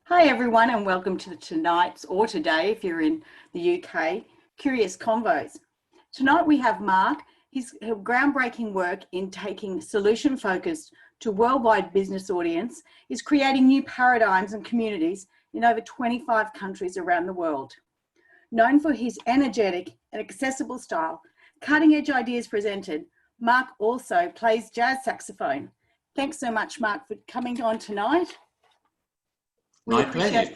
Hi everyone and welcome to tonight's, or today if you're in the UK, Curious Convos. Tonight we have Mark. His groundbreaking work in taking solution-focused to worldwide business audience is creating new paradigms and communities in over 25 countries around the world. Known for his energetic and accessible style, cutting-edge ideas presented, Mark also plays jazz saxophone. Thanks so much, Mark, for coming on tonight. My pleasure.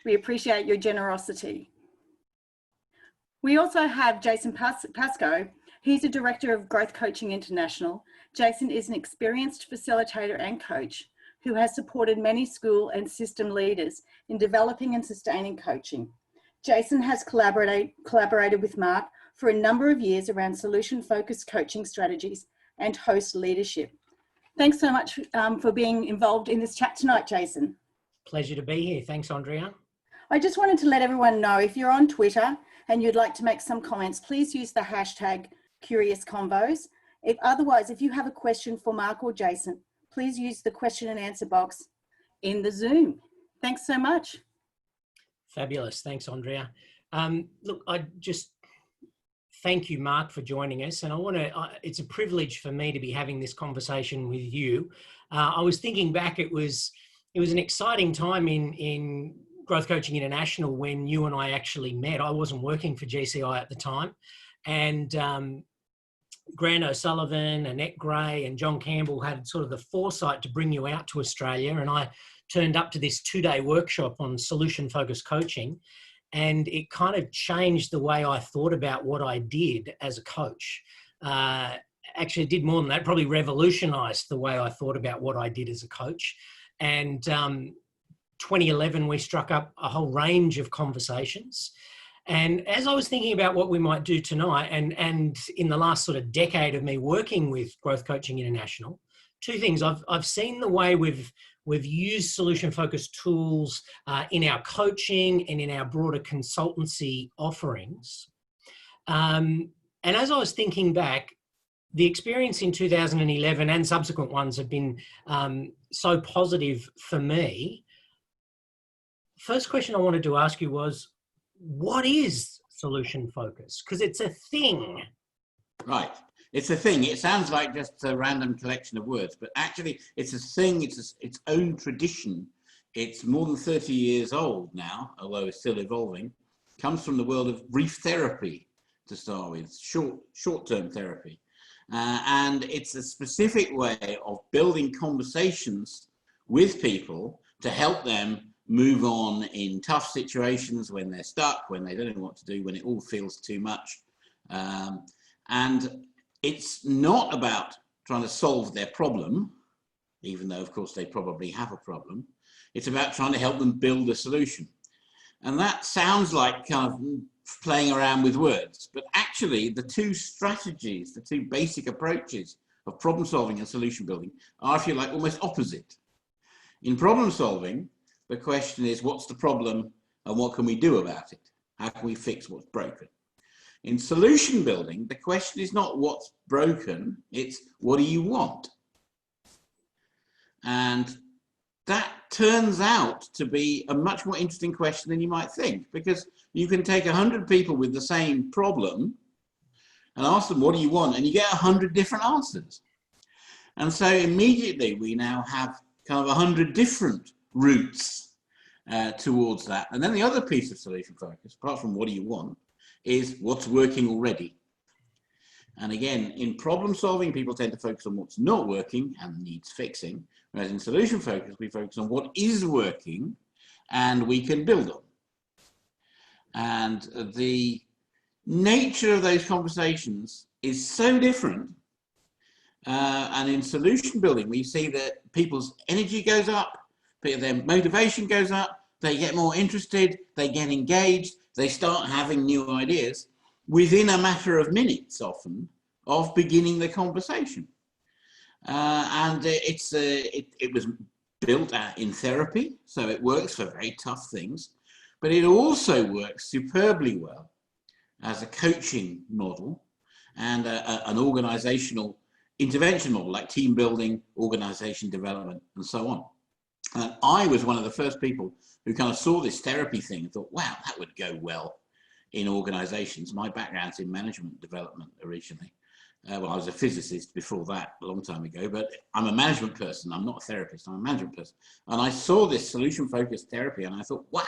We appreciate your generosity. We also have Jason Pascoe. He's a director of Growth Coaching International. Jason is an experienced facilitator and coach who has supported many school and system leaders in developing and sustaining coaching. Jason has collaborated with Mark for a number of years around solution-focused coaching strategies and host leadership. Thanks so much for being involved in this chat tonight, Jason. Pleasure to be here. Thanks, Andrea. I just wanted to let everyone know, if you're on Twitter and you'd like to make some comments, please use the hashtag CuriousConvos. Otherwise, if you have a question for Mark or Jason, please use the question and answer box in the Zoom. Thanks so much. Fabulous. Thanks, Andrea. Look, I just thank you, Mark, for joining us. And it's a privilege for me to be having this conversation with you. I was thinking back, it was an exciting time in Growth Coaching International when you and I actually met. I wasn't working for GCI at the time. And Grant O'Sullivan, Annette Gray and John Campbell had sort of the foresight to bring you out to Australia. And I turned up to this 2-day workshop on solution-focused coaching. And it kind of changed the way I thought about what I did as a coach. Actually, it did more than that, probably revolutionized the way I thought about what I did as a coach. And 2011, we struck up a whole range of conversations. And as I was thinking about what we might do tonight, and in the last sort of decade of me working with Growth Coaching International, two things. I've seen the way we've used solution-focused tools in our coaching and in our broader consultancy offerings. And as I was thinking back, the experience in 2011 and subsequent ones have been so positive for me. First question I wanted to ask you was, what is solution focus? Because it's a thing. Right. It's a thing. It sounds like just a random collection of words, but actually it's a thing. It's its own tradition. It's more than 30 years old now, although it's still evolving. Comes from the world of brief therapy to start with, short-term therapy. And it's a specific way of building conversations with people to help them move on in tough situations, when they're stuck, when they don't know what to do, when it all feels too much. And it's not about trying to solve their problem, even though, of course, they probably have a problem. It's about trying to help them build a solution. And that sounds like kind of playing around with words, but actually the two strategies, the two basic approaches of problem solving and solution building are, if you like, almost opposite. In problem solving, the question is, what's the problem and what can we do about it? How can we fix what's broken? In solution building, the question is not what's broken, it's what do you want? And that turns out to be a much more interesting question than you might think, because you can take 100 people with the same problem and ask them, what do you want? And you get 100 different answers. And so immediately we now have kind of 100 different routes towards that. And then the other piece of solution focus, apart from what do you want, is what's working already. And again, in problem solving, people tend to focus on what's not working and needs fixing, whereas in solution focus, we focus on what is working and we can build on. And the nature of those conversations is so different. And in solution building, we see that people's energy goes up, their motivation goes up, they get more interested, they get engaged, they start having new ideas within a matter of minutes, often, of beginning the conversation. And it was built in therapy, so it works for very tough things, but it also works superbly well as a coaching model and an organizational intervention model, like team building, organization development, and so on. And I was one of the first people who kind of saw this therapy thing and thought, wow, that would go well in organizations. My background's in management development originally. Well, I was a physicist before that, a long time ago, but I'm a management person. I'm not a therapist, I'm a management person. And I saw this solution-focused therapy and I thought, wow,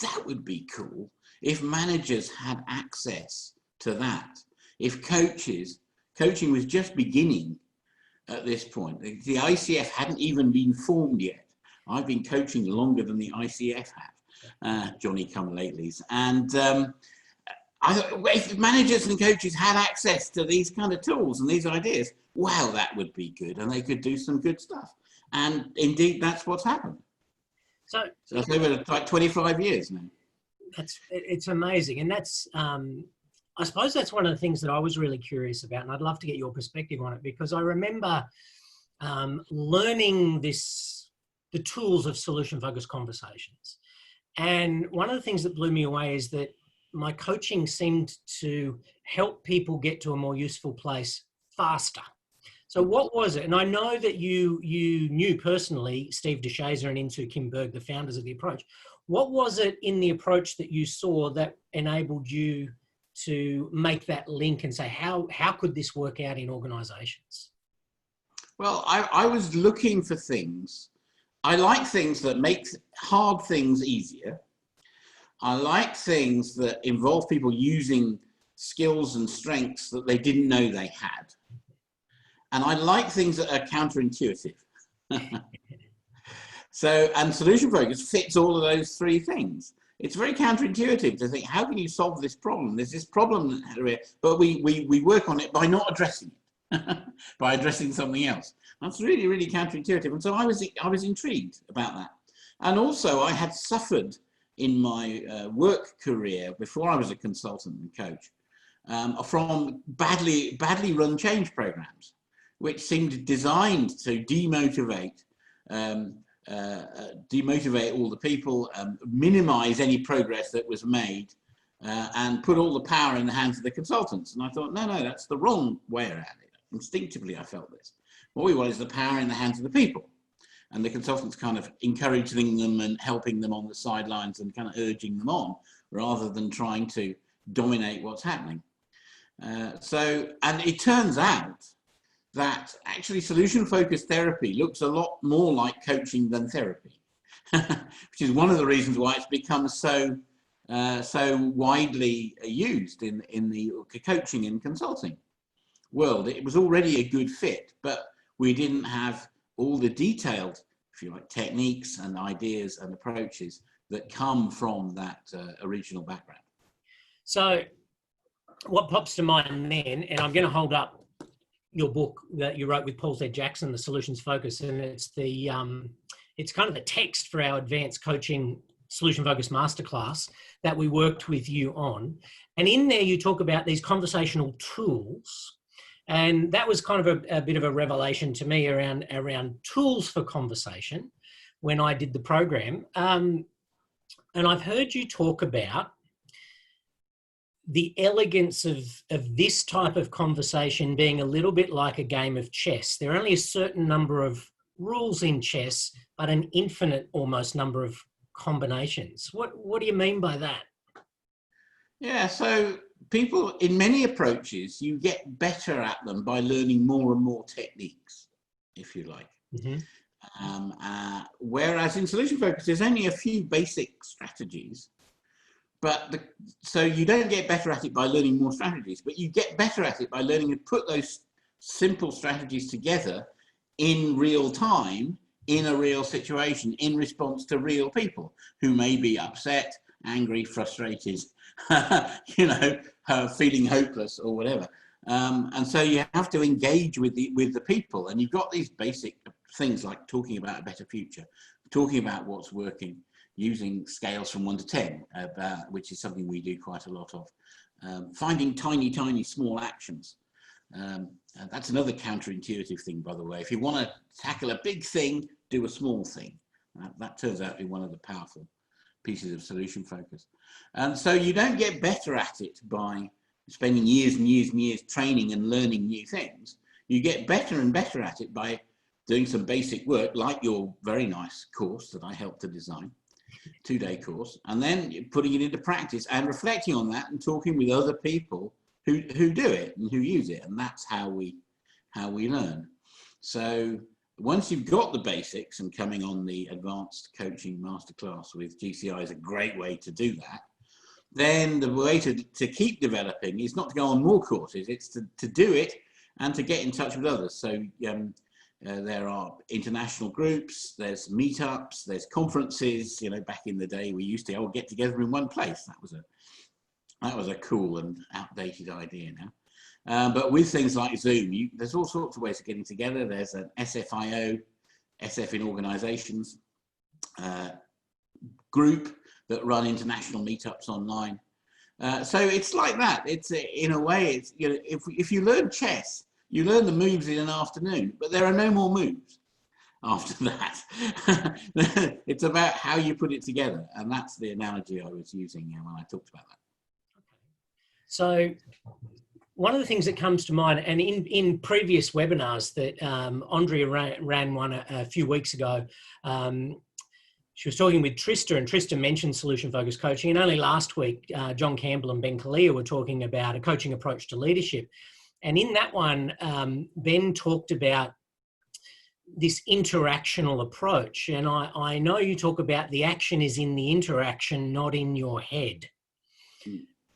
that would be cool if managers had access to that. If coaching was just beginning at this point. The ICF hadn't even been formed yet. I've been coaching longer than the ICF have, Johnny come latelys. And I thought, well, if managers and coaches had access to these kind of tools and these ideas, wow, that would be good. And they could do some good stuff. And indeed, that's what's happened. So it's over like 25 years now. It's amazing. And that's, I suppose that's one of the things that I was really curious about. And I'd love to get your perspective on it, because I remember learning the tools of solution-focused conversations. And one of the things that blew me away is that my coaching seemed to help people get to a more useful place faster. So what was it? And I know that you knew personally Steve DeShazer and Insu Kim Berg, the founders of the approach. What was it in the approach that you saw that enabled you to make that link and say, how could this work out in organizations? Well, I was looking for things. I like things that make hard things easier. I like things that involve people using skills and strengths that they didn't know they had. And I like things that are counterintuitive. And solution focus fits all of those three things. It's very counterintuitive to think, how can you solve this problem? There's this problem, but we work on it by not addressing it, by addressing something else. That's really, really counterintuitive. And so I was intrigued about that. And also I had suffered in my work career before I was a consultant and coach from badly run change programs, which seemed designed to demotivate all the people, minimize any progress that was made, and put all the power in the hands of the consultants. And I thought, no, that's the wrong way around it. Instinctively, I felt this. What we want is the power in the hands of the people. And the consultants kind of encouraging them and helping them on the sidelines and kind of urging them on, rather than trying to dominate what's happening. And it turns out that actually solution-focused therapy looks a lot more like coaching than therapy, which is one of the reasons why it's become so widely used in the coaching and consulting world. It was already a good fit, but we didn't have all the detailed, if you like, techniques and ideas and approaches that come from that original background. So what pops to mind then, and I'm going to hold up your book that you wrote with Paul Z. Jackson, The Solutions Focus, and it's it's kind of the text for our advanced coaching solution focused masterclass that we worked with you on. And in there you talk about these conversational tools. And that was kind of a bit of a revelation to me around tools for conversation when I did the program. And I've heard you talk about the elegance of this type of conversation being a little bit like a game of chess. There are only a certain number of rules in chess, but an infinite almost number of combinations. What do you mean by that? Yeah, so people, in many approaches, you get better at them by learning more and more techniques, if you like. Mm-hmm. Whereas in solution focus, there's only a few basic strategies, so you don't get better at it by learning more strategies, but you get better at it by learning to put those simple strategies together in real time, in a real situation, in response to real people who may be upset, angry, frustrated, feeling hopeless or whatever. And so you have to engage with the people, and you've got these basic things like talking about a better future, talking about what's working, using scales from 1 to 10, which is something we do quite a lot of, finding tiny, small actions. That's another counterintuitive thing, by the way. If you want to tackle a big thing, do a small thing. That turns out to be one of the powerful pieces of solution focus. And so you don't get better at it by spending years and years and years training and learning new things. You get better and better at it by doing some basic work like your very nice course that I helped to design, 2-day course, and then putting it into practice and reflecting on that and talking with other people who do it and who use it. And that's how we learn. So once you've got the basics, and coming on the advanced coaching masterclass with GCI is a great way to do that, then the way to keep developing is not to go on more courses, it's to do it and to get in touch with others. So there are international groups, there's meetups, there's conferences. You know, back in the day, we used to all get together in one place. That was a cool and outdated idea now. But with things like Zoom, there's all sorts of ways of getting together. There's an SFIO, SF in organizations, group that run international meetups online. So it's like that. It's in a way, it's, you know, if you learn chess, you learn the moves in an afternoon, but there are no more moves after that. It's about how you put it together. And that's the analogy I was using when I talked about that. So one of the things that comes to mind, and in previous webinars that Andrea ran one a few weeks ago, she was talking with Trista, and Trista mentioned solution-focused coaching. And only last week, John Campbell and Ben Kalia were talking about a coaching approach to leadership. And in that one, Ben talked about this interactional approach. And I know you talk about the action is in the interaction, not in your head.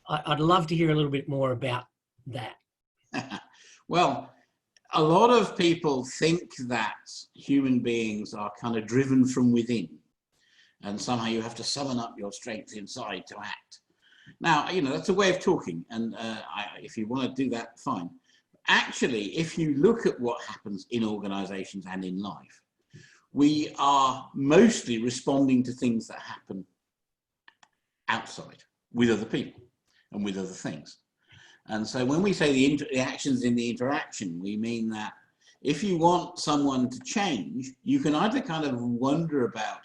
I'd love to hear a little bit more about that. Well, a lot of people think that human beings are kind of driven from within, and somehow you have to summon up your strength inside to act. Now, you know, that's a way of talking, and if you want to do that, fine. Actually, if you look at what happens in organizations and in life, we are mostly responding to things that happen outside with other people and with other things. And so when we say the actions in the interaction, we mean that if you want someone to change, you can either kind of wonder about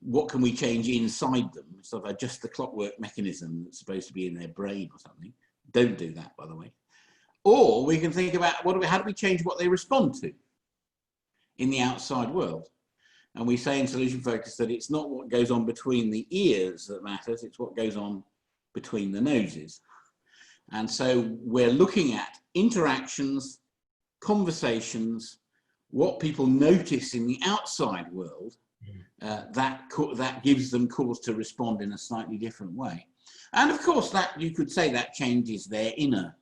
what can we change inside them, sort of adjust the clockwork mechanism that's supposed to be in their brain or something. Don't do that, by the way. Or we can think about how do we change what they respond to in the outside world. And we say in Solution Focus that it's not what goes on between the ears that matters, it's what goes on between the noses. And so we're looking at interactions, conversations, what people notice in the outside world, that gives them cause to respond in a slightly different way. And of course, that you could say that changes their inner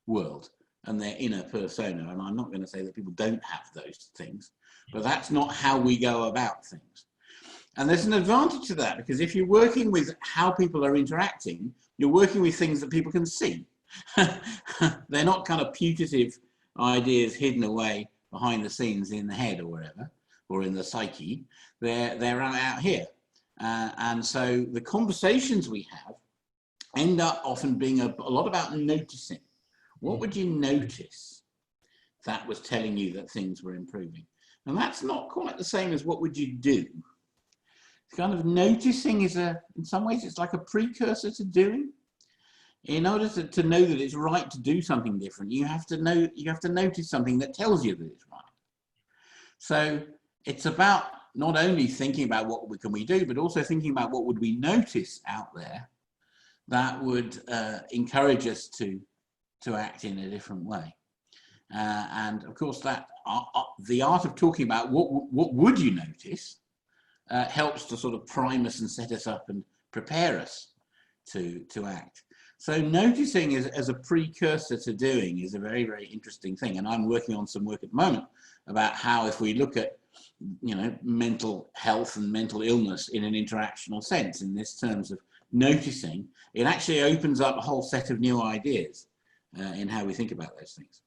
world and their inner persona. And I'm not going to say that people don't have those things, but that's not how we go about things. And there's an advantage to that, because if you're working with how people are interacting, you're working with things that people can see. They're not kind of putative ideas hidden away behind the scenes in the head or wherever, or in the psyche. They're out here. And so the conversations we have end up often being a lot about noticing. What would you notice that was telling you that things were improving? And that's not quite the same as what would you do. Kind of noticing is in some ways, it's like a precursor to doing. In order to know that it's right to do something different, you have to notice something that tells you that it's right. So it's about not only thinking about what can we do, but also thinking about what would we notice out there that would encourage us to act in a different way. And of course, that the art of talking about what would you notice helps to sort of prime us and set us up and prepare us to act. So noticing as a precursor to doing is a very, very interesting thing. And I'm working on some work at the moment about how, if we look at, you know, mental health and mental illness in an interactional sense, in this terms of noticing, it actually opens up a whole set of new ideas in how we think about those things.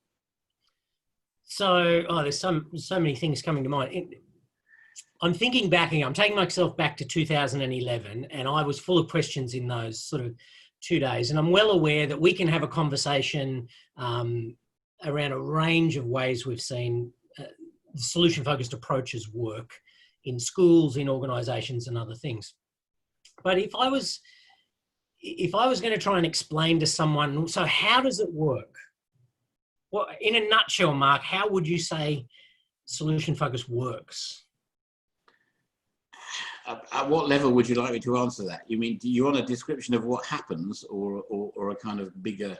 So, there's so many things coming to mind. I'm thinking back, I'm taking myself back to 2011, and I was full of questions in those sort of 2 days. And I'm well aware that we can have a conversation around a range of ways we've seen solution-focused approaches work in schools, in organizations, and other things. But if I was going to try and explain to someone, so how does it work? Well, in a nutshell, Mark, how would you say solution focus works? At what level would you like me to answer that? You mean, do you want a description of what happens, or a kind of bigger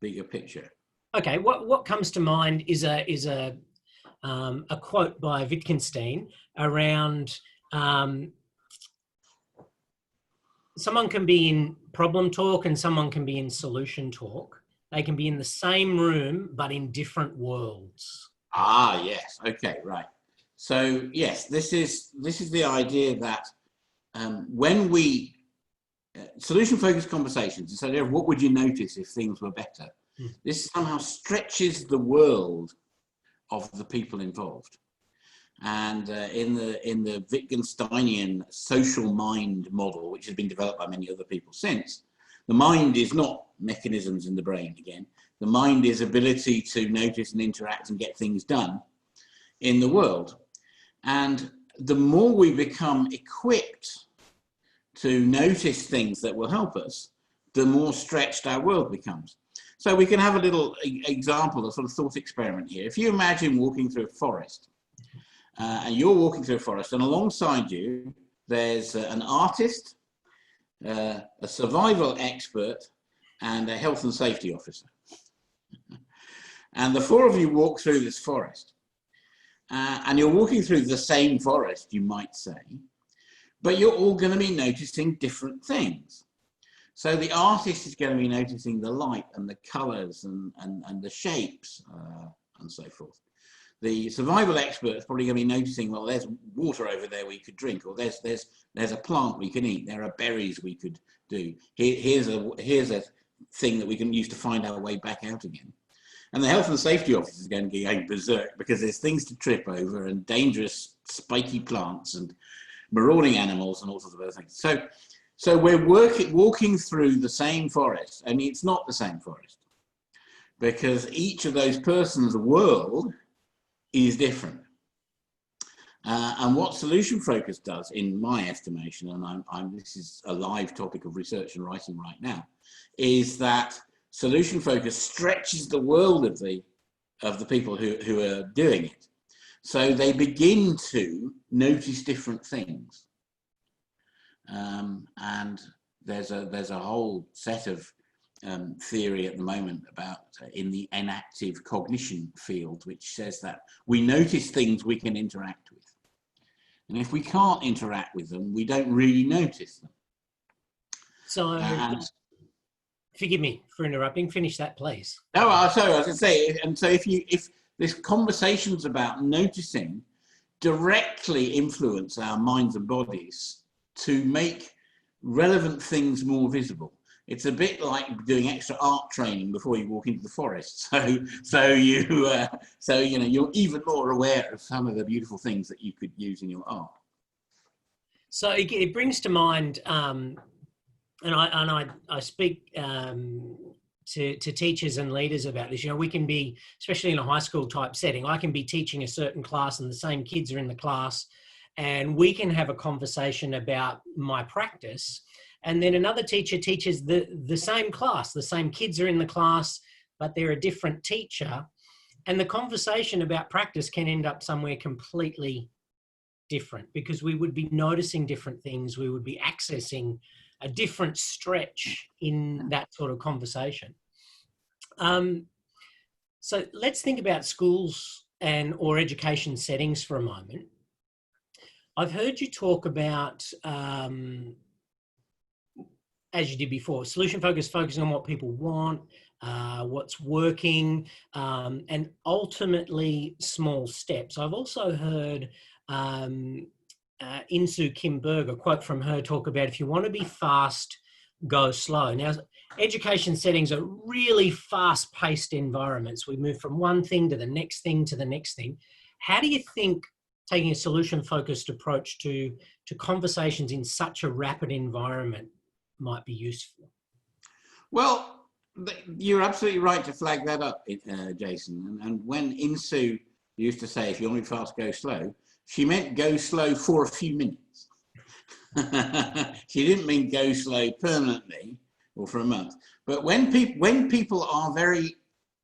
picture? Okay, what comes to mind is a quote by Wittgenstein around someone can be in problem talk and someone can be in solution talk. They can be in the same room but in different worlds. Ah, yes. Okay, right. So yes, this is the idea that when we solution-focused conversations, this idea of what would you notice if things were better, this somehow stretches the world of the people involved. And in the Wittgensteinian social mind model, which has been developed by many other people since, the mind is not mechanisms in the brain again. The mind is ability to notice and interact and get things done in the world. And the more we become equipped to notice things that will help us, the more stretched our world becomes. So we can have a little example, a sort of thought experiment here. If you imagine walking through a forest, and you're walking through a forest, and alongside you, there's an artist, a survival expert, and a health and safety officer. And the four of you walk through this forest. And you're walking through the same forest, you might say, but you're all going to be noticing different things. So the artist is going to be noticing the light and the colors and the shapes and so forth. The survival expert is probably going to be noticing, well, there's water over there we could drink, or there's a plant we can eat, there are berries we could do. Here's a thing that we can use to find our way back out again. And the health and safety officer is going to go berserk because there's things to trip over and dangerous spiky plants and marauding animals and all sorts of other things. So we're walking through the same forest, and it's not the same forest because each of those persons' world is different. And what Solution Focus does, in my estimation, and this is a live topic of research and writing right now, is that Solution Focus stretches the world of the people who are doing it. So they begin to notice different things. And there's a whole set of theory at the moment about in the enactive cognition field, which says that we notice things we can interact with. And if we can't interact with them, we don't really notice them. So, forgive me for interrupting. Finish that, please. No, sorry, I was going to say, and so if this conversations about noticing directly influence our minds and bodies to make relevant things more visible. It's a bit like doing extra art training before you walk into the forest. So you're even more aware of some of the beautiful things that you could use in your art. So it brings to mind, and I speak to teachers and leaders about this. You know, we can be, especially in a high school type setting, I can be teaching a certain class and the same kids are in the class, and we can have a conversation about my practice. And then another teacher teaches the same class, the same kids are in the class, but they're a different teacher. And the conversation about practice can end up somewhere completely different because we would be noticing different things. We would be accessing a different stretch in that sort of conversation. So let's think about schools or education settings for a moment. I've heard you talk about, as you did before, solution focus, focusing on what people want, what's working, and ultimately small steps. I've also heard Insu Kim Berg, a quote from her, talk about if you want to be fast, go slow. Now, education settings are really fast-paced environments. We move from one thing to the next thing to the next thing. How do you think taking a solution-focused approach to conversations in such a rapid environment might be useful? Well, you're absolutely right to flag that up, Jason. And when Insu used to say, if you want to be fast, go slow, she meant go slow for a few minutes. She didn't mean go slow permanently or for a month. But when people are very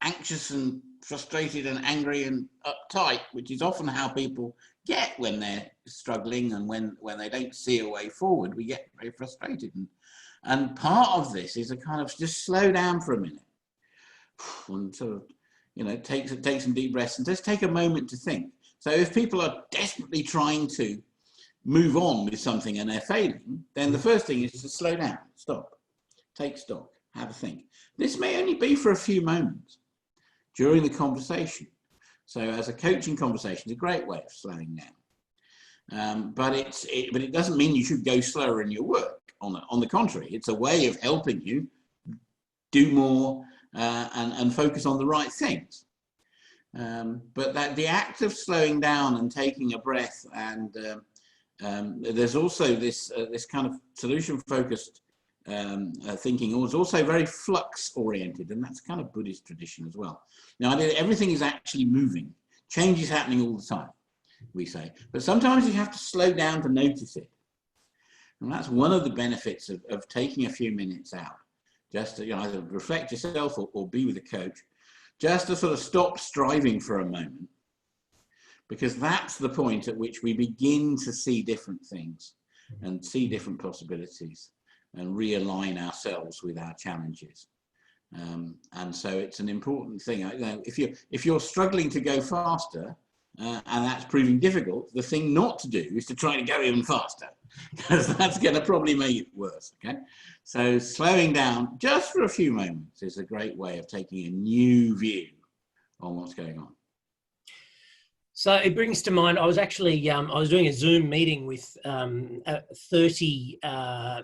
anxious and frustrated and angry and uptight, which is often how people get when they're struggling and when they don't see a way forward. We get very frustrated. And part of this is a kind of just slow down for a minute and sort of, you know, take some deep breaths and just take a moment to think. So if people are desperately trying to move on with something and they're failing, then the first thing is to slow down, stop, take stock, have a think. This may only be for a few moments during the conversation. So as a coaching conversation, it's a great way of slowing down. But it doesn't mean you should go slower in your work. On the contrary, it's a way of helping you do more and focus on the right things. But that the act of slowing down and taking a breath, and there's also this kind of solution-focused thinking was also very flux-oriented, and that's kind of Buddhist tradition as well. Now, everything is actually moving. Change is happening all the time, we say. But sometimes you have to slow down to notice it. And that's one of the benefits of taking a few minutes out, just to, you know, either reflect yourself or be with a coach, just to sort of stop striving for a moment, because that's the point at which we begin to see different things and see different possibilities and realign ourselves with our challenges. And so it's an important thing. You know, if you're struggling to go faster and that's proving difficult, the thing not to do is to try to go even faster, because that's going to probably make it worse. Okay, so slowing down just for a few moments is a great way of taking a new view on what's going on. So it brings to mind, I was actually, I was doing a Zoom meeting with 30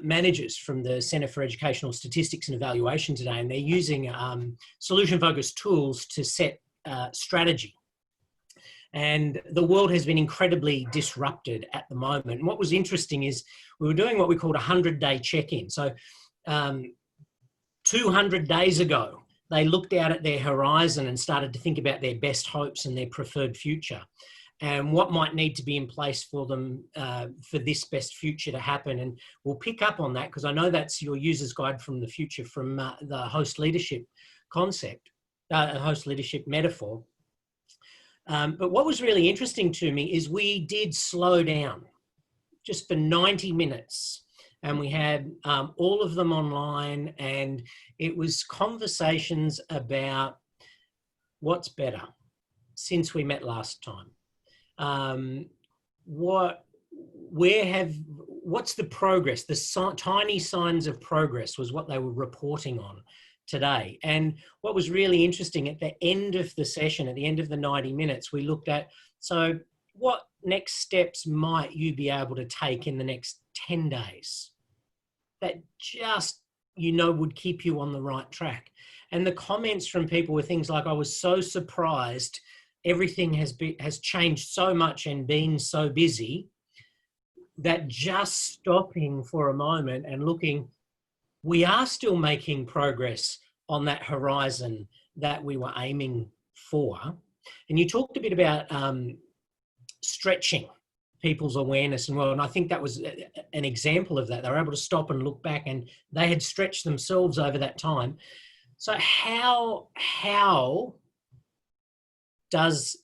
managers from the Centre for Educational Statistics and Evaluation today, and they're using solution-focused tools to set strategy. And the world has been incredibly disrupted at the moment. And what was interesting is we were doing what we called a 100-day check-in. So 200 days ago, they looked out at their horizon and started to think about their best hopes and their preferred future and what might need to be in place for them for this best future to happen. And we'll pick up on that because I know that's your user's guide from the future from the host leadership concept, host leadership metaphor. But what was really interesting to me is we did slow down just for 90 minutes. And we had all of them online, and it was conversations about what's better since we met last time. What's the progress? The tiny signs of progress was what they were reporting on today. And what was really interesting at the end of the session, at the end of the 90 minutes, we looked at, so what next steps might you be able to take in the next 10 days that just, you know, would keep you on the right track? And the comments from people were things like, I was so surprised, everything has changed so much and been so busy that just stopping for a moment and looking, we are still making progress on that horizon that we were aiming for. And you talked a bit about stretching people's awareness and well, and I think that was an example of that. They were able to stop and look back, and they had stretched themselves over that time. So how does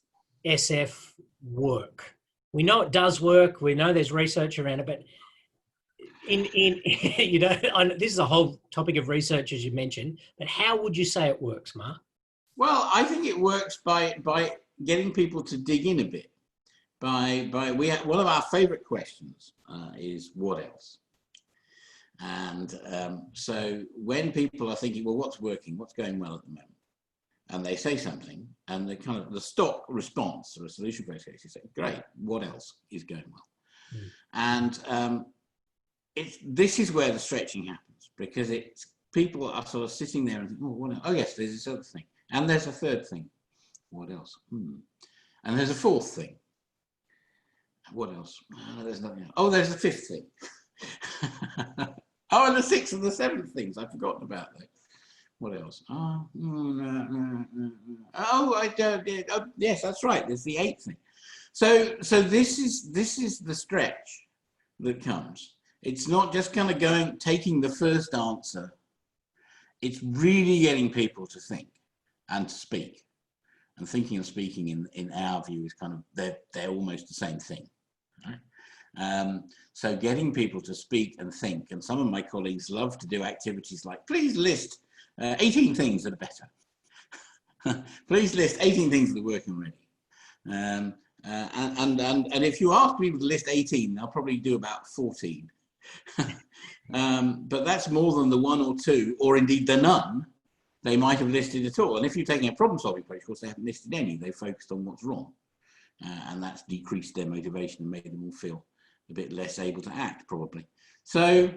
SF work? We know it does work. We know there's research around it, but you know, this is a whole topic of research, as you mentioned, but how would you say it works, Mark? Well, I think it works by getting people to dig in a bit. One of our favorite questions is what else? And so when people are thinking, well, what's working, what's going well at the moment, and they say something, and the stock response or a solution-based case is say, great, what else is going well? And this is where the stretching happens, because people are sort of sitting there and think, oh, what else? Oh yes, there's this other thing, and there's a third thing. What else? And there's a fourth thing. What else? There's nothing else. Oh, there's the fifth thing. Oh, and the sixth and the seventh things. I've forgotten about that. What else? Oh, I don't. Oh, yes, that's right. There's the eighth thing. So this is the stretch that comes. It's not just kind of taking the first answer. It's really getting people to think and to speak And thinking and speaking, in our view, is kind of, they're almost the same thing. Right? So getting people to speak and think, and some of my colleagues love to do activities like, please list 18 things that are better. Please list 18 things that are working already. And if you ask people to list 18, they'll probably do about 14. But that's more than the one or two, or indeed the none, they might have listed at all. And if you're taking a problem-solving approach, of course, they haven't listed any. They focused on what's wrong. And that's decreased their motivation and made them all feel a bit less able to act, probably. So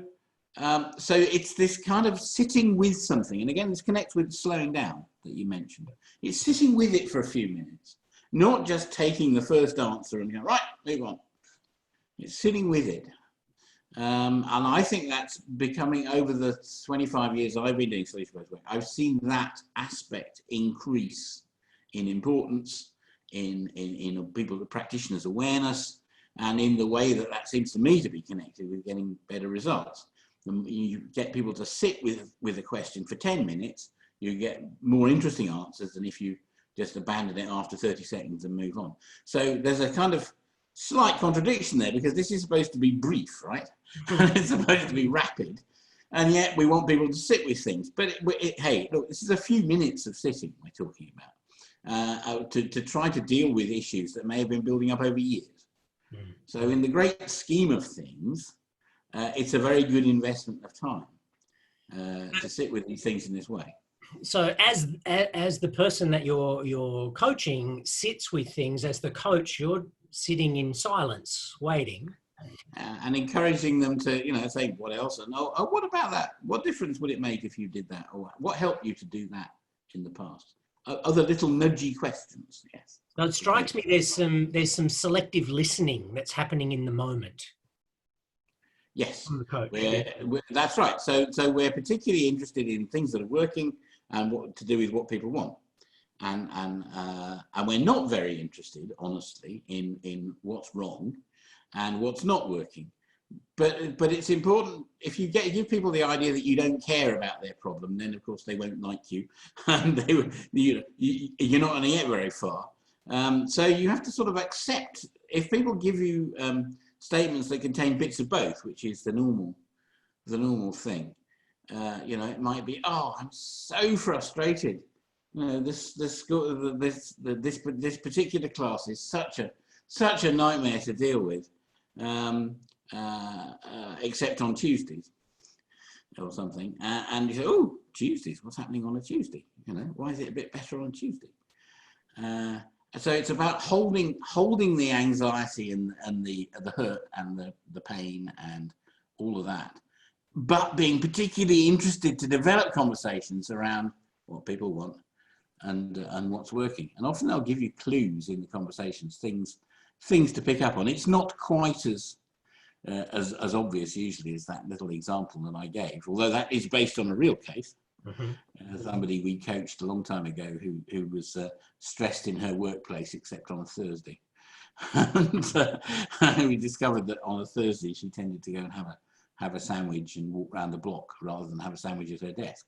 it's this kind of sitting with something. And again, this connects with slowing down that you mentioned. It's sitting with it for a few minutes, not just taking the first answer and going, right, move on. It's sitting with it. And I think that's becoming, over the 25 years I've been doing solution-focused work, I've seen that aspect increase in importance, in people, the practitioners' awareness, and in the way that that seems to me to be connected with getting better results. You get people to sit with a question for 10 minutes, you get more interesting answers than if you just abandon it after 30 seconds and move on. So there's a kind of slight contradiction there, because this is supposed to be brief, right? It's supposed to be rapid, and yet we want people to sit with things. But hey, look, this is a few minutes of sitting we're talking about, to try to deal with issues that may have been building up over years. So in the great scheme of things, it's a very good investment of time to sit with these things in this way. So as the person that you're coaching sits with things, as the coach, you're sitting in silence, waiting. And encouraging them to, say, what else? And oh, what about that? What difference would it make if you did that? Or what helped you to do that in the past? Other little nudgy questions, yes. Now it strikes me there's some selective listening that's happening in the moment. Yes, Coach. That's right. So we're particularly interested in things that are working and what to do with what people want. And we're not very interested, honestly, in what's wrong and what's not working. But it's important, if you give people the idea that you don't care about their problem, then of course they won't like you, and you're not going to get very far. So you have to sort of accept, if people give you statements that contain bits of both, which is the normal thing. It might be, oh, I'm so frustrated. This particular class is such a nightmare to deal with, except on Tuesdays or something. And you say, oh, Tuesdays, what's happening on a Tuesday? Why is it a bit better on Tuesday? So it's about holding the anxiety and the hurt and the pain and all of that, but being particularly interested to develop conversations around what people want and what's working. And often they'll give you clues in the conversations, things to pick up on. It's not quite as obvious usually as that little example that I gave, although that is based on a real case. Somebody we coached a long time ago who was stressed in her workplace except on a Thursday. And we discovered that on a Thursday she tended to go and have a sandwich and walk around the block rather than have a sandwich at her desk.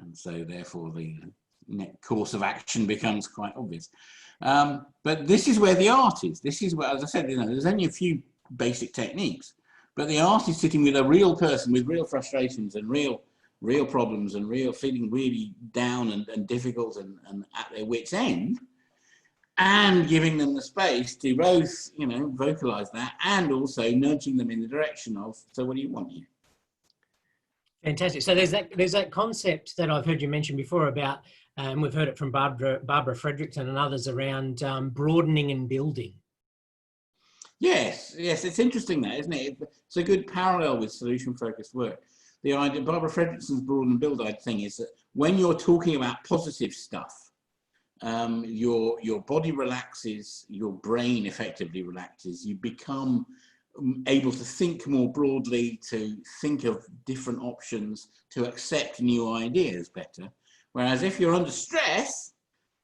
And so therefore the net course of action becomes quite obvious. But this is where the art is. This is where, as I said, there's only a few basic techniques, but the art is sitting with a real person with real frustrations and real problems and feeling really down and difficult and at their wit's end, and giving them the space to both, vocalize that and also nudging them in the direction of, so what do you want here? Fantastic. So there's that concept that I've heard you mention before about, and we've heard it from Barbara Fredrickson and others around broadening and building. Yes, it's interesting that, isn't it? It's a good parallel with solution-focused work. The idea, Barbara Fredrickson's broaden and build thing, is that when you're talking about positive stuff, your body relaxes, your brain effectively relaxes, you become able to think more broadly, to think of different options, to accept new ideas better. Whereas if you're under stress,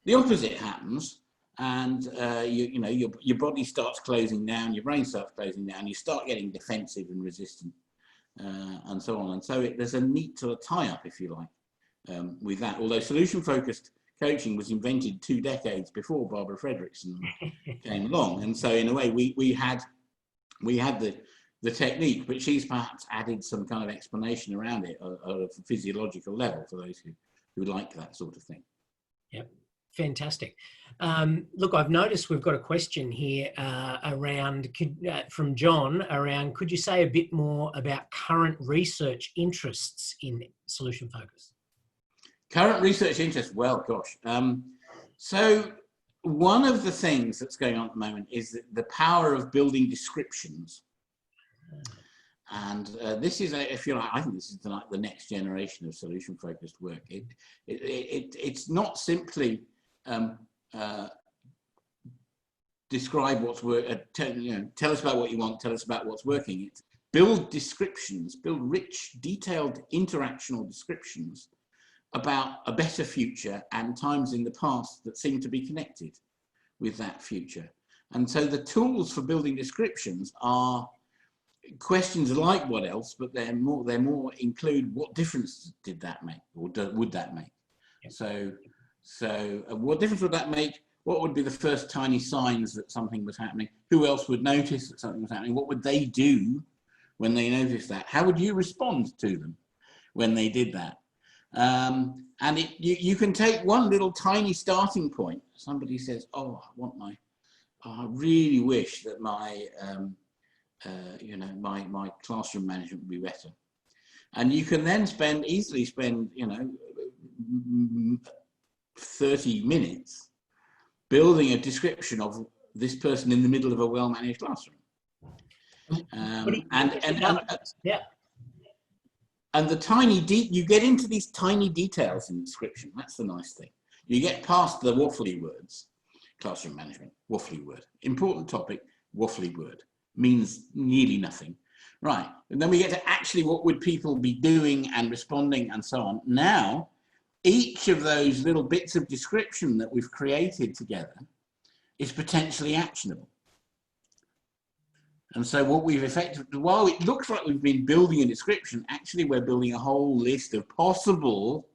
the opposite happens, and your body starts closing down, your brain starts closing down, you start getting defensive and resistant, and so on. And so there's a neat sort of tie-up, if you like, with that. Although solution-focused coaching was invented 2 decades before Barbara Fredrickson came along. And so in a way, we had the technique, but she's perhaps added some kind of explanation around it at a physiological level for those who like that sort of thing. Yep. Fantastic. Look, I've noticed we've got a question here around from John around, could you say a bit more about current research interests in solution focus? Current research interest, well, gosh. So one of the things that's going on at the moment is the power of building descriptions. And this is, if you like, I think this is the next generation of solution-focused work. It's not simply describe what's tell us about what you want, tell us about what's working. It's build descriptions, build rich, detailed, interactional descriptions about a better future and times in the past that seem to be connected with that future. And so the tools for building descriptions are questions like what else, but they're more include what difference did that make, or would that make? So what difference would that make? What would be the first tiny signs that something was happening? Who else would notice that something was happening? What would they do when they noticed that? How would you respond to them when they did that? And you can take one little tiny starting point. Somebody says, "Oh, I really wish that my my classroom management would be better," and you can then easily spend 30 minutes building a description of this person in the middle of a well-managed classroom. And the you get into these tiny details in the description. That's the nice thing. You get past the waffly words. Classroom management, waffly word. Important topic, waffly word. Means nearly nothing. Right, and then we get to actually what would people be doing and responding and so on. Now, each of those little bits of description that we've created together is potentially actionable. And so what we've effectively, while it looks like we've been building a description, actually we're building a whole list of possible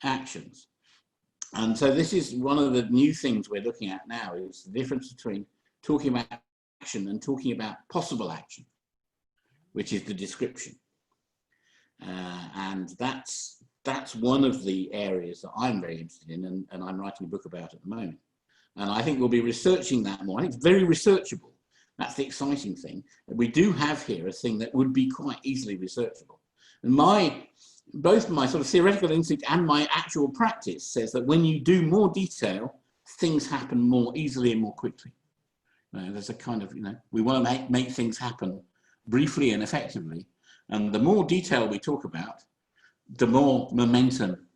actions. And so this is one of the new things we're looking at now, is the difference between talking about action and talking about possible action, which is the description. And that's one of the areas that I'm very interested in, and I'm writing a book about at the moment. And I think we'll be researching that more. I think it's very researchable. That's the exciting thing. We do have here a thing that would be quite easily researchable. And both my sort of theoretical instinct and my actual practice says that when you do more detail, things happen more easily and more quickly. There's a kind of, we want to make things happen briefly and effectively. And the more detail we talk about, the more momentum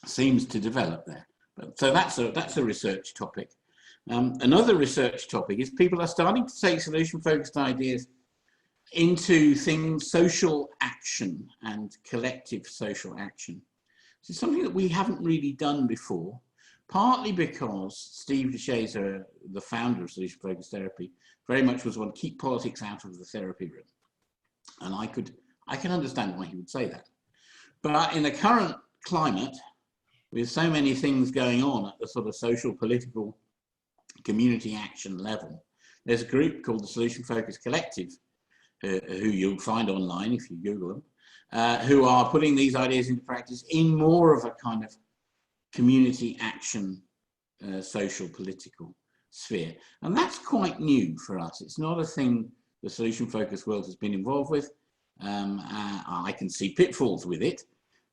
seems to develop there. So that's a research topic. Another research topic is people are starting to take solution-focused ideas into things, social action and collective social action. It's something that we haven't really done before, partly because Steve DeShazer, the founder of solution-focused therapy, very much was one to keep politics out of the therapy room. And I can understand why he would say that. But in the current climate, with so many things going on at the sort of social, political, community action level, there's a group called the Solution-Focused Collective, who you'll find online if you Google them, who are putting these ideas into practice in more of a kind of community action, social, political sphere. And that's quite new for us. It's not a thing the solution-focused world has been involved with. I can see pitfalls with it,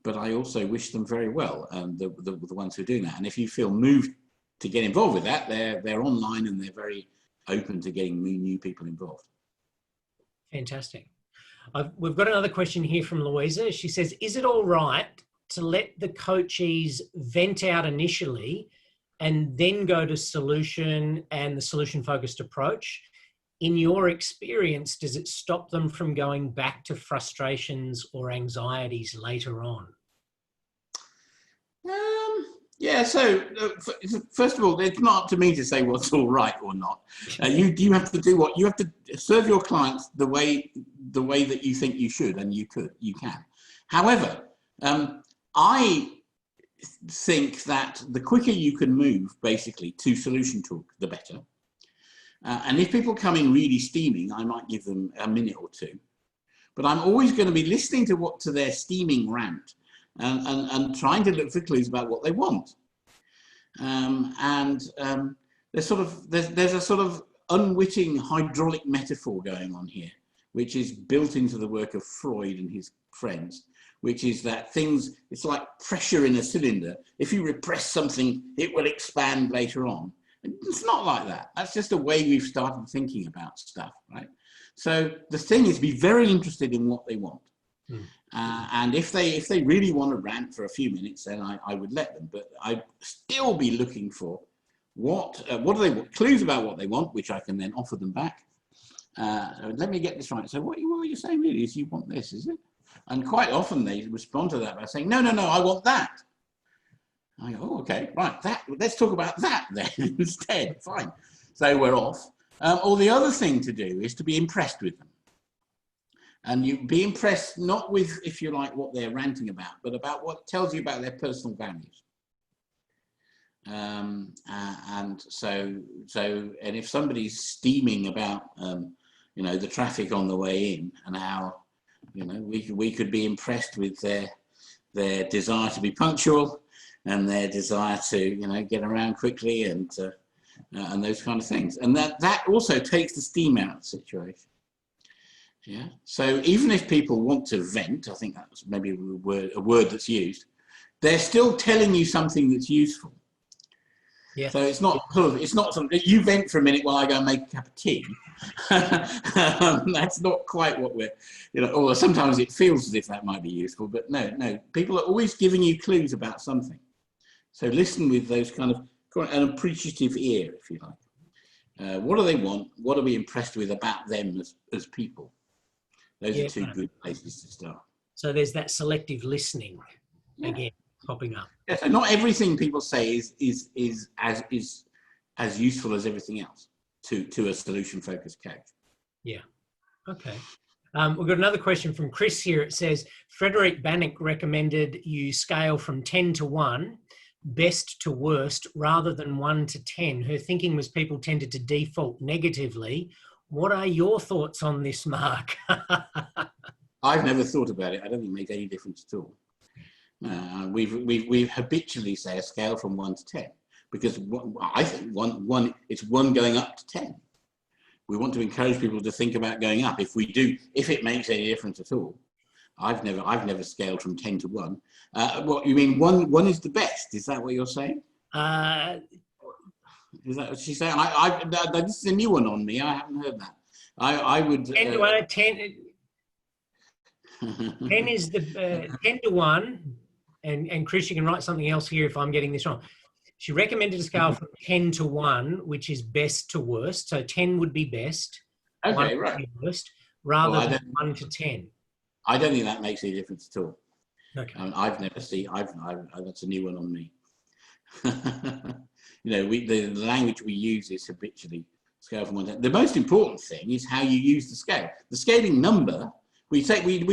but I also wish them very well, the ones who are doing that. And if you feel moved to get involved with that, they're online and they're very open to getting new people involved. Fantastic. We've got another question here from Louisa. She says, is it all right to let the coachees vent out initially and then go to solution and the solution-focused approach? In your experience, does it stop them from going back to frustrations or anxieties later on? Yeah, so first of all, it's not up to me to say what's all right or not. You have to do what you have to serve your clients the way that you think you should, and you can. However, think that the quicker you can move basically to solution talk, the better. And if people come in really steaming, I might give them a minute or two. But I'm always going to be listening to their steaming rant and trying to look for clues about what they want. There's a sort of unwitting hydraulic metaphor going on here, which is built into the work of Freud and his friends, which is that it's like pressure in a cylinder. If you repress something, it will expand later on. It's not like that. That's just a way we've started thinking about stuff, right? So the thing is, be very interested in what they want. And if they really want to rant for a few minutes, then I would let them. But I'd still be looking for what do they want, clues about what they want, which I can then offer them back. Let me get this right. So what were you saying really is you want this, is it? And quite often they respond to that by saying, no, I want that. I go, oh, okay, right, let's talk about that then instead, fine. So we're off. Or the other thing to do is to be impressed with them. And you be impressed not with, if you like, what they're ranting about, but about what tells you about their personal values. And if somebody's steaming about, the traffic on the way in and how, we could be impressed with their desire to be punctual and their desire to, get around quickly and those kind of things. And that also takes the steam out of the situation. Yeah. So even if people want to vent, I think that's maybe a word that's used, they're still telling you something that's useful. Yeah. So it's not something you vent for a minute while I go and make a cup of tea. That's not quite what we're, or sometimes it feels as if that might be useful, but no, people are always giving you clues about something. So listen with those kind of an appreciative ear, if you like. What do they want? What are we impressed with about them as people? Those are two good places to start. So there's that selective listening again popping up. Yeah, so not everything people say is as useful as everything else to a solution-focused coach. Yeah. Okay. We've got another question from Chris here. It says, Frederick Bannock recommended you scale from 10 to 1, best to worst, rather than 1 to 10. Her thinking was people tended to default negatively. What are your thoughts on this, Mark? I've never thought about it. I don't think it makes any difference at all. We habitually say a scale from 1 to 10 because I think it's 1 going up to 10. We want to encourage people to think about going up. If it makes any difference at all. I've never scaled from 10 to 1. What you mean? One is the best. Is that what you're saying? Is that what she's saying? This is a new one on me. I haven't heard that. I would 10 to 1. 10 is the 10 to 1. And Chris, you can write something else here if I'm getting this wrong. She recommended a scale from 10 to 1, which is best to worst. So 10 would be best. Okay, right. Worst, rather than 1 to 10. I don't think that makes any difference at all. Okay. I've never seen. That's a new one on me. The language we use is habitually scale from 1 to 10. The most important thing is how you use the scale. The scaling number. We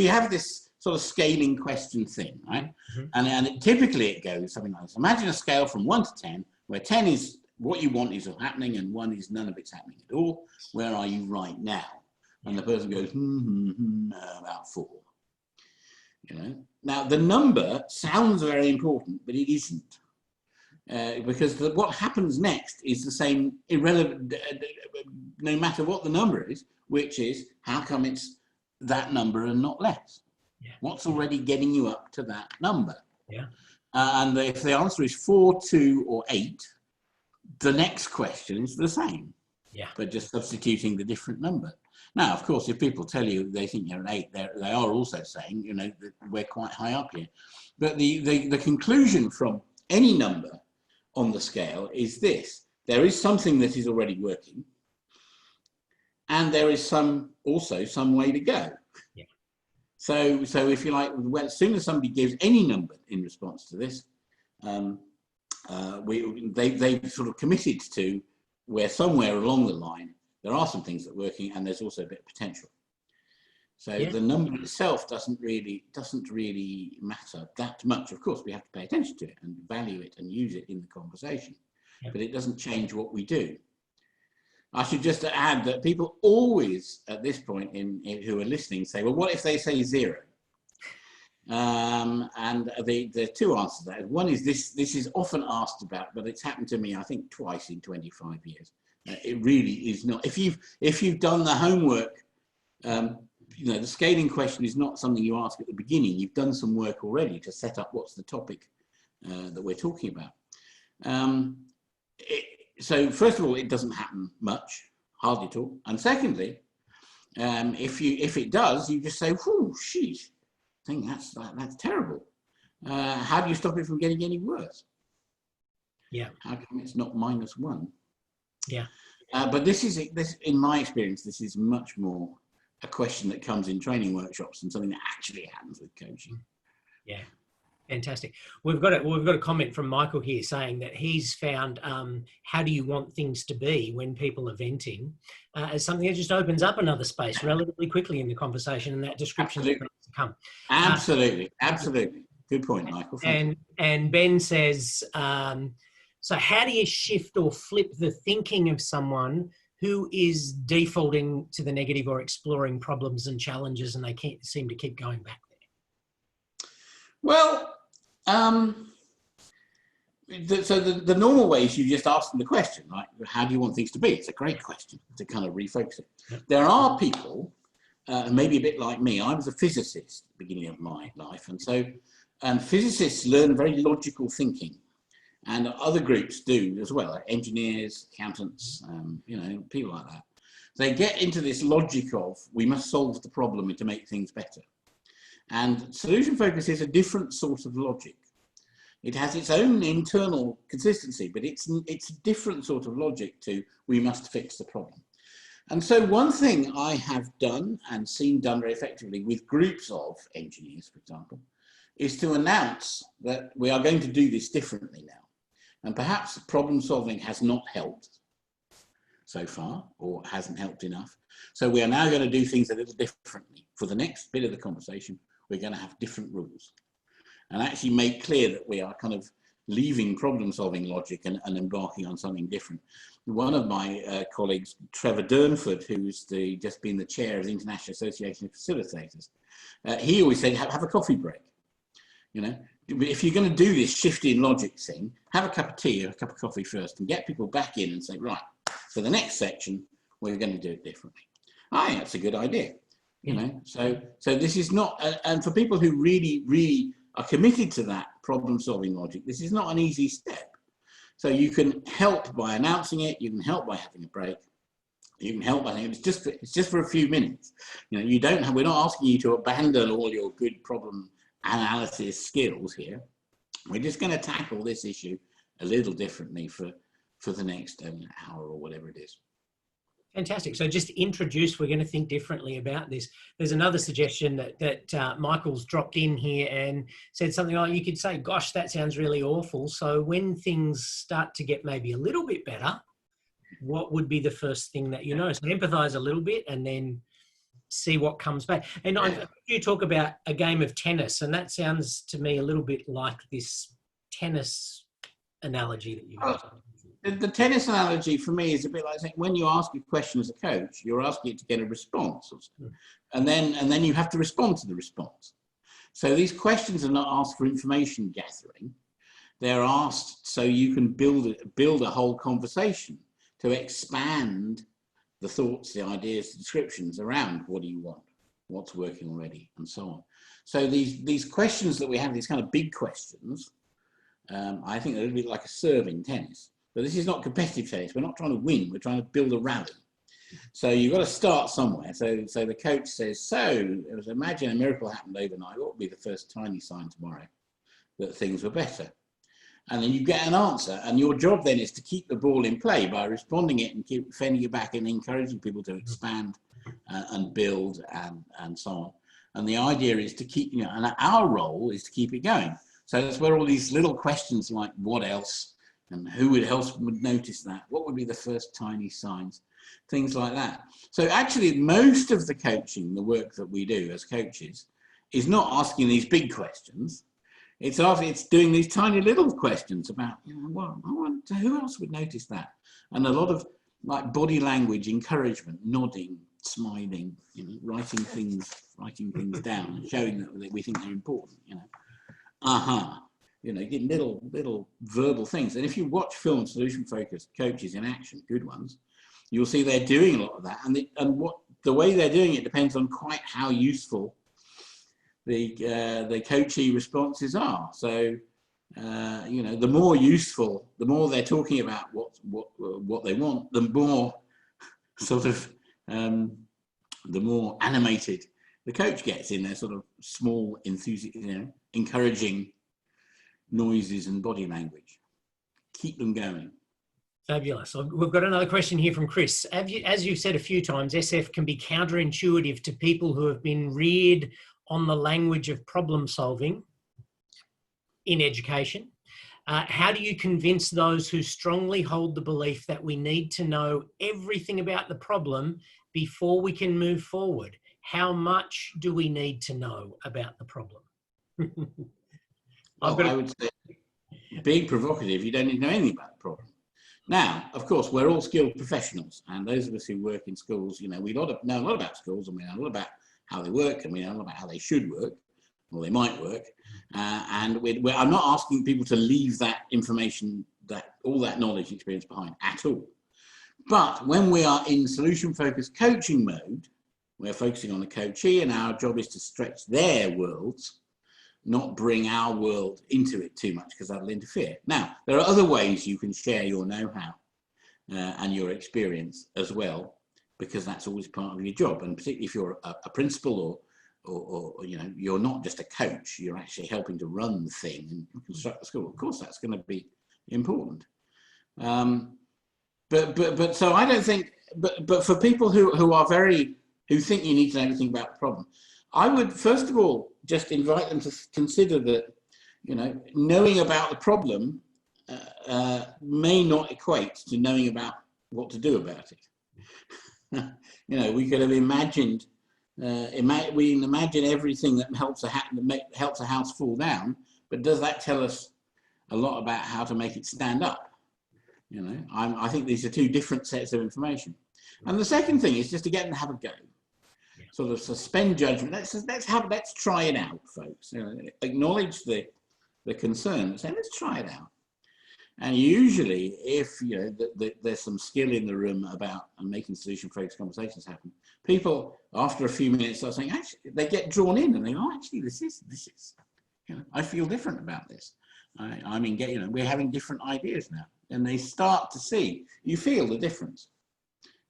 have this sort of scaling question thing, right? Mm-hmm. And typically it goes something like this. Imagine a scale from 1 to 10, where 10 is what you want is happening and 1 is none of it's happening at all. Where are you right now? And the person goes, about 4. Now the number sounds very important, but it isn't. Because what happens next is the same, irrelevant, no matter what the number is, which is how come it's that number and not less? Yeah. What's already getting you up to that number? Yeah. And if the answer is 4, 2, or 8, the next question is the same. Yeah. But just substituting the different number. Now, of course, if people tell you they think you're an 8, they are also saying, that we're quite high up here. But the conclusion from any number on the scale is this: there is something that is already working, and there is also some way to go. Yeah. So if you like, as soon as somebody gives any number in response to this, they've sort of committed to where somewhere along the line there are some things that are working, and there's also a bit of potential. So the number itself doesn't really matter that much. Of course, we have to pay attention to it and value it and use it in the conversation, but it doesn't change what we do. I should just add that people always, at this point, who are listening, say, well, what if they say 0? And there are two answers to that. One is this is often asked about, but it's happened to me, I think, twice in 25 years. It really is not. If you've done the homework, you know, the scaling question is not something you ask at the beginning. You've done some work already to set up what's the topic that we're talking about. So first of all, it doesn't happen much, hardly at all. And secondly, if it does, you just say, "Whew, sheesh, I think that's terrible." How do you stop it from getting any worse? Yeah. How come it's not -1? Yeah. But this, in my experience, this is much more a question that comes in training workshops and something that actually happens with coaching. Yeah, fantastic. We've got a comment from Michael here saying that he's found how do you want things to be when people are venting as something that just opens up another space relatively quickly in the conversation, and that description is going to come. Absolutely, absolutely. Good point, Michael. And Ben says, so how do you shift or flip the thinking of someone who is defaulting to the negative or exploring problems and challenges, and they can't seem to keep going back there? Well, so the normal way is you just ask them the question, right? How do you want things to be? It's a great question to kind of refocus it. Yep. There are people, maybe a bit like me, I was a physicist at the beginning of my life, and so physicists learn very logical thinking. And other groups do as well, like engineers, accountants, you know, people like that. They get into this logic of, we must solve the problem to make things better. And solution focus is a different sort of logic. It has its own internal consistency, but it's a different sort of logic to, we must fix the problem. And so one thing I have done and seen done very effectively with groups of engineers, for example, is to announce that we are going to do this differently now. And perhaps problem solving has not helped so far, or hasn't helped enough. So we are now going to do things a little differently. For the next bit of the conversation, we're going to have different rules and actually make clear that we are kind of leaving problem solving logic and embarking on something different. One of my colleagues, Trevor Durnford, who's just been the chair of the International Association of Facilitators, he always said, have a coffee break. You know, if you're going to do this shift in logic thing, have a cup of tea or a cup of coffee first and get people back in and say, right, for the next section, we're going to do it differently. I think that's a good idea. You know, so this is not, and for people who really are committed to that problem solving logic, this is not an easy step. So you can help by announcing it, you can help by having a break, you can help by saying it's just for a few minutes. You know, we're not asking you to abandon all your good problem analysis skills here. We're just going to tackle this issue a little differently for the next hour or whatever it is. Fantastic. So just introduce, we're going to think differently about this. There's another suggestion that Michael's dropped in here and said something like, you could say, gosh, that sounds really awful. So when things start to get maybe a little bit better, what would be the first thing that you know? So empathize a little bit and then see what comes back. And you talk about a game of tennis, and that sounds to me a little bit like this tennis analogy that you used. The tennis analogy for me is a bit like saying, when you ask a question as a coach, you're asking it to get a response, and then you have to respond to the response. So these questions are not asked for information gathering; they're asked so you can build a whole conversation to expand the thoughts, the ideas, the descriptions around what do you want, what's working already, and so on. So these questions that we have, these kind of big questions, I think they're a little bit like a serve in tennis. But this is not competitive tennis. We're not trying to win. We're trying to build a rally. So you've got to start somewhere. So the coach says, so imagine a miracle happened overnight. What would be the first tiny sign tomorrow that things were better? And then you get an answer. And your job then is to keep the ball in play by responding it and keep fending it back and encouraging people to expand and build and so on. And the idea is to keep, you know, and our role is to keep it going. So that's where all these little questions like what else? And who else would notice that? What would be the first tiny signs? things like that. So actually, most of the coaching, the work that we do as coaches, is not asking these big questions. It's doing these tiny little questions about, well, I wonder who else would notice that, and a lot of like body language, encouragement, nodding, smiling, writing things down, and showing that we think they're important. Getting little verbal things. And if you watch film solution-focused coaches in action, good ones, you'll see they're doing a lot of that. And what the way they're doing it depends on quite how useful the coachee responses are. So, the more useful, the more they're talking about what they want, the more sort of the more animated the coach gets in their sort of small, encouraging noises and body language. Keep them going. Fabulous. We've got another question here from Chris. As you've said a few times, SF can be counterintuitive to people who have been reared on the language of problem solving in education. How do you convince those who strongly hold the belief that we need to know everything about the problem before we can move forward? How much do we need to know about the problem? I would say, being provocative, you don't need to know anything about the problem. Now, of course, we're all skilled professionals, and those of us who work in schools, we know a lot about schools, and we know a lot about how they work, and we know a lot about how they should work, or they might work. I'm not asking people to leave that information, all that knowledge and experience behind at all. But when we are in solution-focused coaching mode, we're focusing on the coachee, and our job is to stretch their worlds, not bring our world into it too much, because that'll interfere. Now, there are other ways you can share your know-how and your experience as well, because that's always part of your job. And particularly if you're a principal or you're not just a coach, you're actually helping to run the thing and construct the school. Of course, that's going to be important. But so I don't think. But for people who think you need to know everything about the problem, I would first of all just invite them to consider that, knowing about the problem may not equate to knowing about what to do about it. We could have imagined, we imagine everything that helps a house fall down, but does that tell us a lot about how to make it stand up? I think these are two different sets of information. And the second thing is just to get them to have a go. Sort of suspend judgment. Let's try it out, folks. Acknowledge the concern and say, let's try it out. And usually, if there's some skill in the room about making solution-focused conversations happen, people after a few minutes start saying, actually, they get drawn in and they go, actually, this is. I feel different about this. We're having different ideas now, and they start to see. You feel the difference,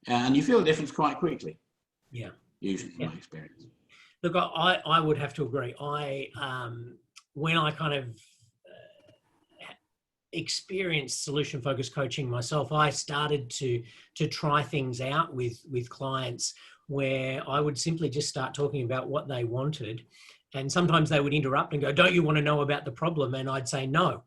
and you feel the difference quite quickly. Yeah. Usually, my experience. Look, I would have to agree. When I kind of experienced solution-focused coaching myself, I started to try things out with clients where I would simply just start talking about what they wanted. And sometimes they would interrupt and go, don't you want to know about the problem? And I'd say no,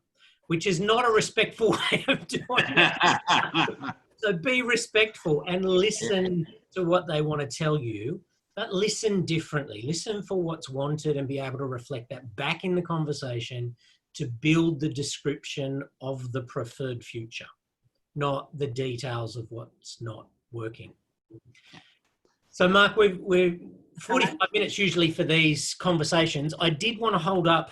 which is not a respectful way of doing it. So be respectful and listen to what they want to tell you, but listen differently. Listen for what's wanted and be able to reflect that back in the conversation to build the description of the preferred future, not the details of what's not working. So Mark, we're 45 minutes usually for these conversations. I did want to hold up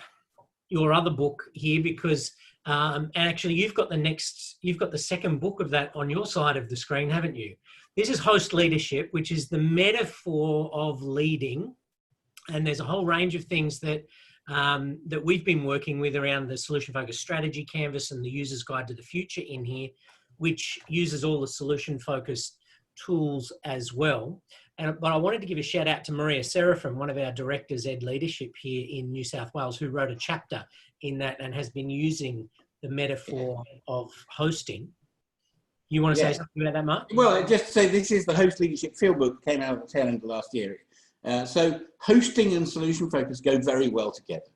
your other book here because actually you've got the second book of that on your side of the screen, haven't you? This is Host Leadership, which is the metaphor of leading. And there's a whole range of things that we've been working with around the solution-focused strategy canvas and the user's guide to the future in here, which uses all the solution-focused tools as well. But I wanted to give a shout out to Maria Seraphim, one of our directors Ed Leadership here in New South Wales, who wrote a chapter in that and has been using the metaphor of hosting. You want to say something about that, Mark? Well, just to say this is the Host Leadership Fieldbook, came out at the tail end of last year. So hosting and solution focus go very well together.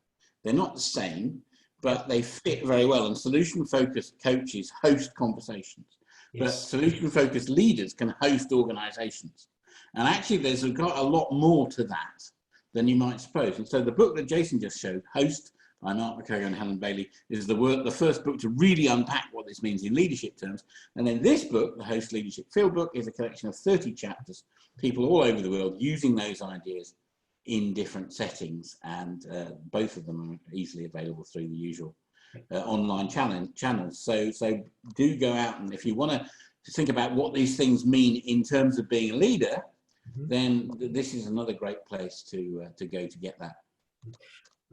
They're not the same, but they fit very well. And solution focused coaches host conversations. but Yes. solution-focused leaders can host organizations. And actually, there's got a lot more to that than you might suppose. And so the book that Jason just showed, Host, by Mark McKergow and Helen Bailey, is the first book to really unpack what this means in leadership terms. And then this book, the Host Leadership Field Book, is a collection of 30 chapters, people all over the world using those ideas in different settings, and both of them are easily available through the usual online channels. So do go out, and if you want to think about what these things mean in terms of being a leader, then this is another great place to go to get that.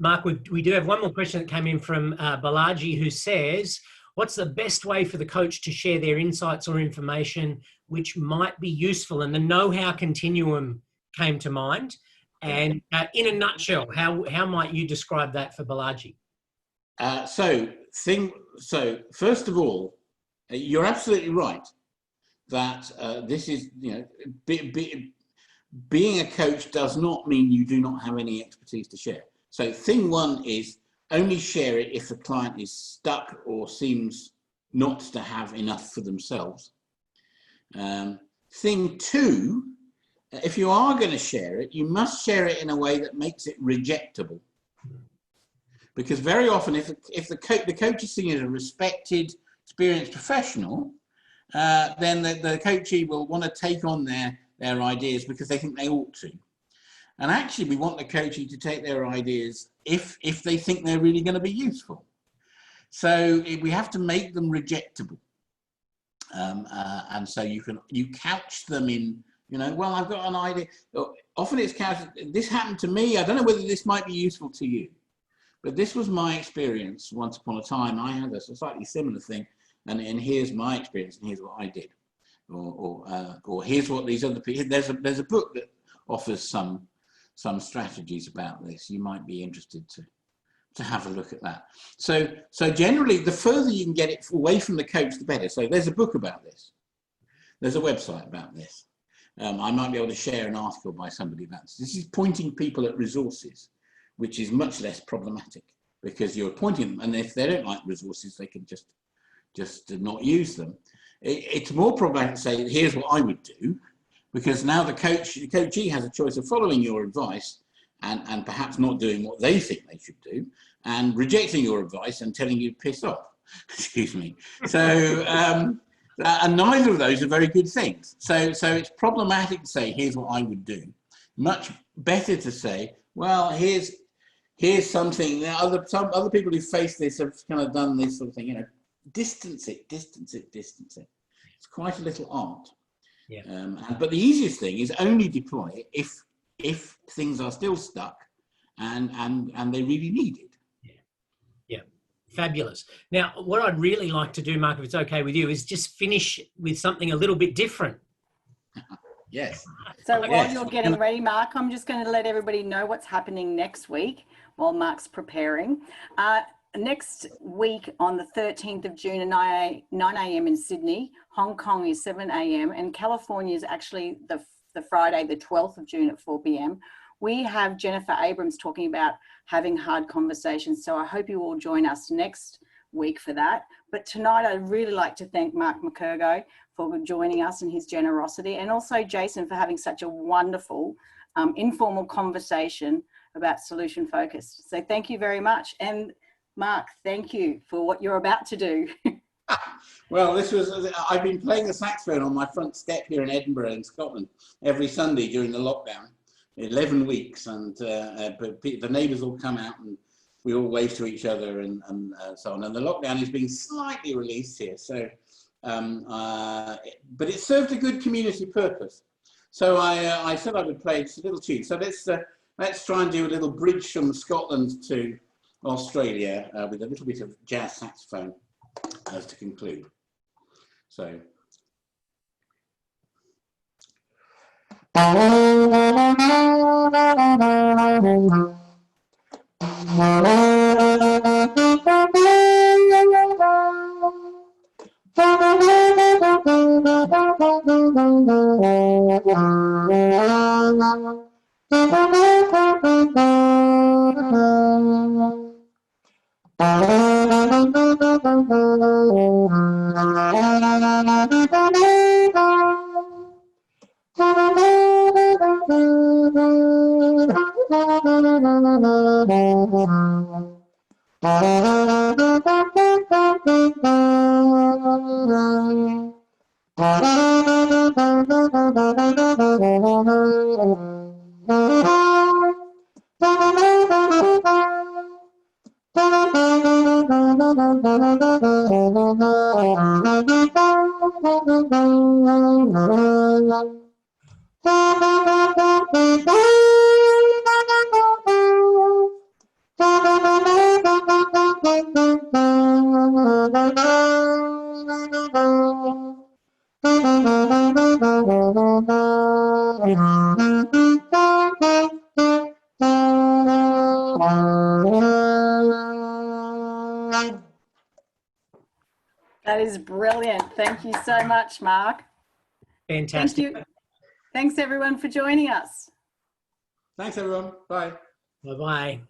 Mark, we do have one more question that came in from Balaji, who says, what's the best way for the coach to share their insights or information which might be useful? And the know-how continuum came to mind. And in a nutshell, how might you describe that for Balaji? So first of all, you're absolutely right that this is, being a coach does not mean you do not have any expertise to share. So thing one is only share it if the client is stuck or seems not to have enough for themselves. Thing two, if you are going to share it, you must share it in a way that makes it rejectable. Because very often, if the coach is seen as a respected, experienced professional, then the coachee will want to take on their ideas because they think they ought to. And actually, we want the coachee to take their ideas if they think they're really going to be useful. So we have to make them rejectable. And so you couch them in, well, I've got an idea. Often it's couched, this happened to me. I don't know whether this might be useful to you. But this was my experience once upon a time. I had a slightly similar thing, and here's my experience, and here's what I did, or here's what these other people. There's a book that offers some strategies about this. You might be interested to have a look at that. So generally, the further you can get it away from the coach, the better. So there's a book about this. There's a website about this. I might be able to share an article by somebody about this. This is pointing people at resources, which is much less problematic because you're pointing them, and if they don't like resources, they can just not use them. It's more problematic to say, here's what I would do, because now the coachee has a choice of following your advice and perhaps not doing what they think they should do, and rejecting your advice and telling you to piss off. Excuse me. So, and neither of those are very good things. So it's problematic to say, here's what I would do. Much better to say, well, here's something. Some other people who face this have kind of done this sort of thing. Distance it. It's quite a little art. Yeah. But the easiest thing is only deploy it if things are still stuck and they really need it. Yeah. Fabulous. Now, what I'd really like to do, Mark, if it's okay with you, is just finish with something a little bit different. Yes. So while you're getting ready, Mark, I'm just going to let everybody know what's happening next week while Mark's preparing. Next week on the 13th of June at 9 a.m. in Sydney, Hong Kong is 7 a.m. and California is actually the Friday, the 12th of June at 4 p.m. We have Jennifer Abrams talking about having hard conversations. So I hope you all join us next week for that. But tonight, I'd really like to thank Mark McKergow for joining us and his generosity, and also Jason for having such a wonderful informal conversation about solution focused. So thank you very much. And Mark, thank you for what you're about to do. Well, I've been playing the saxophone on my front step here in Edinburgh in Scotland every Sunday during the lockdown, 11 weeks, and the neighbours all come out and we all wave to each other and so on. And the lockdown is being slightly released here, so but it served a good community purpose. So I said I would play just a little tune. So let's try and do a little bridge from Scotland to Australia with a little bit of jazz saxophone as to conclude. So. That is brilliant. Thank you so much, Mark. Fantastic. Thank you. Thanks everyone for joining us. Thanks, everyone. Bye. Bye-bye.